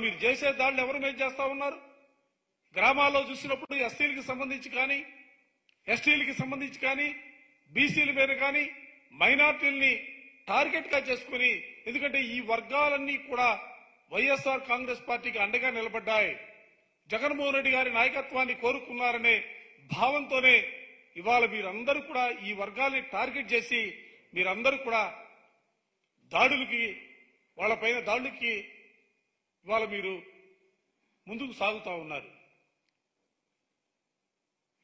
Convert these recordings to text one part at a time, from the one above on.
మీరు చేసే దాడులు ఎవరు మీద చేస్తా ఉన్నారు? గ్రామాల్లో చూసినప్పుడు ఎస్సీలకు సంబంధించి కానీ, ఎస్టీలకు సంబంధించి కానీ, బీసీల మీద కానీ, మైనార్టీలని టార్గెట్ గా చేసుకుని, ఎందుకంటే ఈ వర్గాలన్నీ కూడా వైఎస్ఆర్ కాంగ్రెస్ పార్టీకి అండగా నిలబడ్డాయి. జగన్మోహన్ రెడ్డి గారి నాయకత్వాన్ని కోరుకున్నారనే భావంతోనే ఇవాళ మీరందరూ కూడా ఈ వర్గాల్ని టార్గెట్ చేసి మీరందరూ కూడా దాడులకి, వాళ్ళపైన దాడులకి ఇవాళ మీరు ముందుకు సాగుతా ఉన్నారు.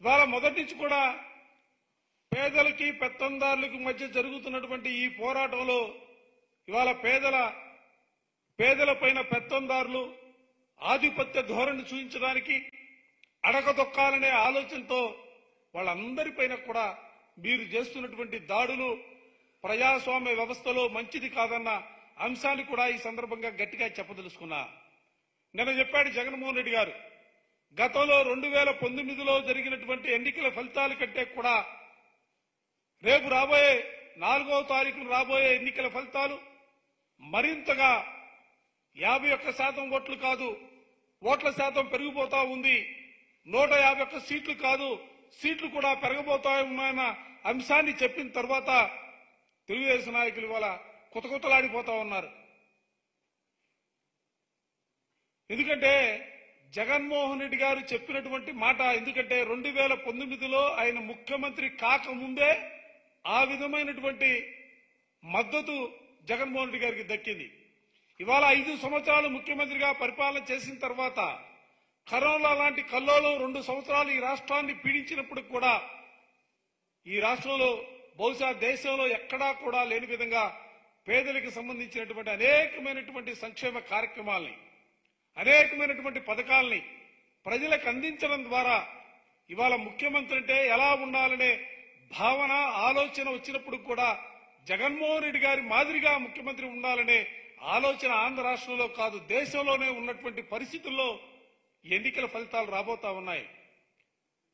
ఇవాళ మొదటి నుంచి కూడా పేదలకి పెత్తందారులకు మధ్య జరుగుతున్నటువంటి ఈ పోరాటంలో ఇవాళ పేదలపైన పెత్తందారులు ఆధిపత్య ధోరణి చూపించడానికి, అడగదొక్కాలనే ఆలోచనతో వాళ్ళందరిపైన కూడా మీరు చేస్తున్నటువంటి దాడులు ప్రజాస్వామ్య వ్యవస్థలో మంచిది కాదన్న అంశాన్ని కూడా ఈ సందర్భంగా గట్టిగా చెప్పదలుచుకున్నా. నిన్న చెప్పాడు జగన్మోహన్ రెడ్డి గారు, గతంలో 2019లో జరిగినటువంటి ఎన్నికల ఫలితాల కంటే కూడా రేపు రాబోయే 4వ తారీఖున రాబోయే ఎన్నికల ఫలితాలు మరింతగా 51% ఓట్లు కాదు, ఓట్ల శాతం పెరిగిపోతా ఉంది. 151 సీట్లు కాదు, సీట్లు కూడా పెరగబోతాయన్న అంశాన్ని చెప్పిన తర్వాత తెలుగుదేశం నాయకులు ఇవాళ కొత్తలాడిపోతా ఉన్నారు. ఎందుకంటే జగన్మోహన్ రెడ్డి గారు చెప్పినటువంటి మాట, ఎందుకంటే 2019లో ఆయన ముఖ్యమంత్రి కాకముందే ఆ విధమైనటువంటి మద్దతు జగన్మోహన్ రెడ్డి గారికి దక్కింది. ఇవాళ 5 సంవత్సరాలు ముఖ్యమంత్రిగా పరిపాలన చేసిన తర్వాత కరోనా లాంటి కల్లోలం 2 సంవత్సరాలు ఈ రాష్ట్రాన్ని పీడించినప్పుడు కూడా ఈ రాష్ట్రంలో బహుశా దేశంలో ఎక్కడా కూడా లేని విధంగా పేదలకు సంబంధించినటువంటి అనేకమైనటువంటి సంక్షేమ కార్యక్రమాల్ని, అనేకమైనటువంటి పథకాల్ని ప్రజలకు అందించడం ద్వారా ఇవాళ ముఖ్యమంత్రి అంటే ఎలా ఉండాలనే భావన, ఆలోచన వచ్చినప్పుడు కూడా జగన్మోహన్ రెడ్డి గారి మాదిరిగా ముఖ్యమంత్రి ఉండాలనే ఆలోచన ఆంధ్ర రాష్ట్రంలో కాదు దేశంలోనే ఉన్నటువంటి పరిస్థితుల్లో ఎన్నికల ఫలితాలు రాబోతా ఉన్నాయి.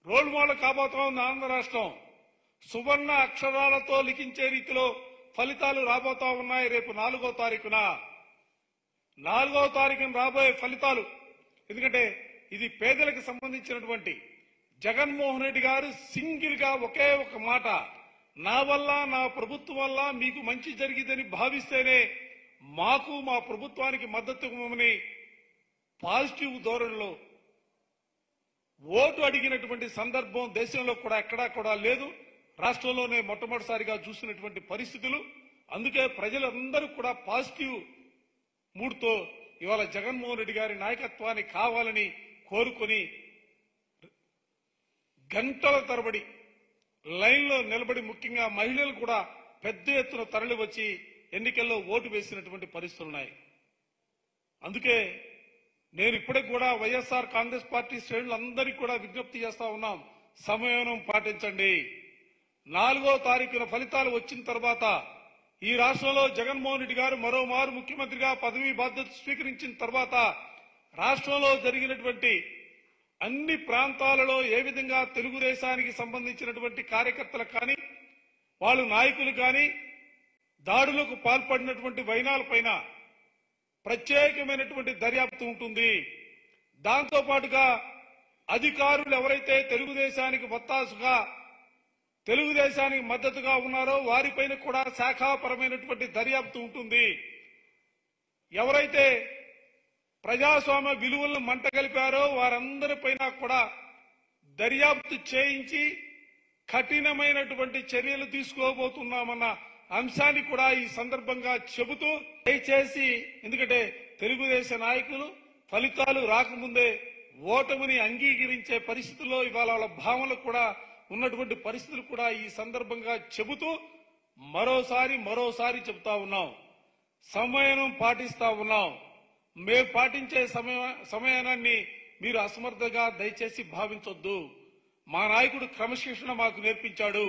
రోల్ మోడల్ కాబోతా ఉంది ఆంధ్ర రాష్ట్రం. సువర్ణ అక్షరాలతో లిఖించే రీతిలో ఫలితాలు రాబోతా ఉన్నాయి. రేపు 4వ తారీఖున రాబోయే ఫలితాలు, ఎందుకంటే ఇది పేదలకు సంబంధించినటువంటి జగన్మోహన్ రెడ్డి గారు సింగిల్ గా ఒకే ఒక మాట, నా వల్ల నా ప్రభుత్వం వల్ల మీకు మంచి జరిగిందని భావిస్తేనే మాకు మా ప్రభుత్వానికి మద్దతు ఇవ్వమని పాజిటివ్ ధోరణిలో ఓటు అడిగినటువంటి సందర్భం దేశంలో కూడా ఎక్కడా కూడా లేదు. రాష్ట్రంలోనే మొట్టమొదటిసారిగా చూసినటువంటి పరిస్థితులు. అందుకే ప్రజలందరూ కూడా పాజిటివ్ మూడ్తో ఇవాళ జగన్మోహన్ రెడ్డి గారి నాయకత్వాన్ని కావాలని కోరుకొని గంటల తరబడి లైన్లో నిలబడి, ముఖ్యంగా మహిళలు కూడా పెద్ద ఎత్తున తరలి వచ్చి ఎన్నికల్లో ఓటు వేసినటువంటి పరిస్థితులున్నాయి. అందుకే నేను ఇప్పటికి కూడా వైఎస్ఆర్ కాంగ్రెస్ పార్టీ శ్రేణులందరికీ కూడా విజ్ఞప్తి చేస్తా ఉన్నాం, సమయం పాటించండి. 4వ తారీఖున ఫలితాలు వచ్చిన తర్వాత ఈ రాష్ట్రంలో జగన్మోహన్ రెడ్డి గారు మరోమారు ముఖ్యమంత్రిగా పదవీ బాధ్యత స్వీకరించిన తర్వాత రాష్ట్రంలో జరిగినటువంటి అన్ని ప్రాంతాలలో ఏ విధంగా తెలుగుదేశానికి సంబంధించినటువంటి కార్యకర్తలకు కానీ, వాళ్ళు నాయకులు కానీ దాడులకు పాల్పడినటువంటి వైనాలపైన ప్రత్యేకమైనటువంటి దర్యాప్తు ఉంటుంది. దాంతో పాటుగా అధికారులు ఎవరైతే తెలుగుదేశానికి వత్తాసుగా, తెలుగుదేశానికి మద్దతుగా ఉన్నారో వారిపైన కూడా శాఖాపరమైనటువంటి దర్యాప్తు ఉంటుంది. ఎవరైతే ప్రజాస్వామ్య విలువలను మంటగలిపారో వారందరిపైన కూడా దర్యాప్తు చేయించి కఠినమైనటువంటి చర్యలు తీసుకోబోతున్నామన్న అంశాన్ని కూడా ఈ సందర్భంగా చెబుతూ, దయచేసి ఎందుకంటే తెలుగుదేశం నాయకులు ఫలితాలు రాకముందే ఓటమిని అంగీకరించే పరిస్థితుల్లో ఇవాళ వాళ్ళ భావనలు కూడా ఉన్నటువంటి పరిస్థితులు కూడా ఈ సందర్భంగా చెబుతూ మరోసారి చెబుతా ఉన్నాం, సమయం పాటిస్తా ఉన్నాం. మేము పాటించే సమయాన్ని మీరు అసమర్థంగా దయచేసి భావించొద్దు. మా నాయకుడు క్రమశిక్షణ మాకు నేర్పించాడు.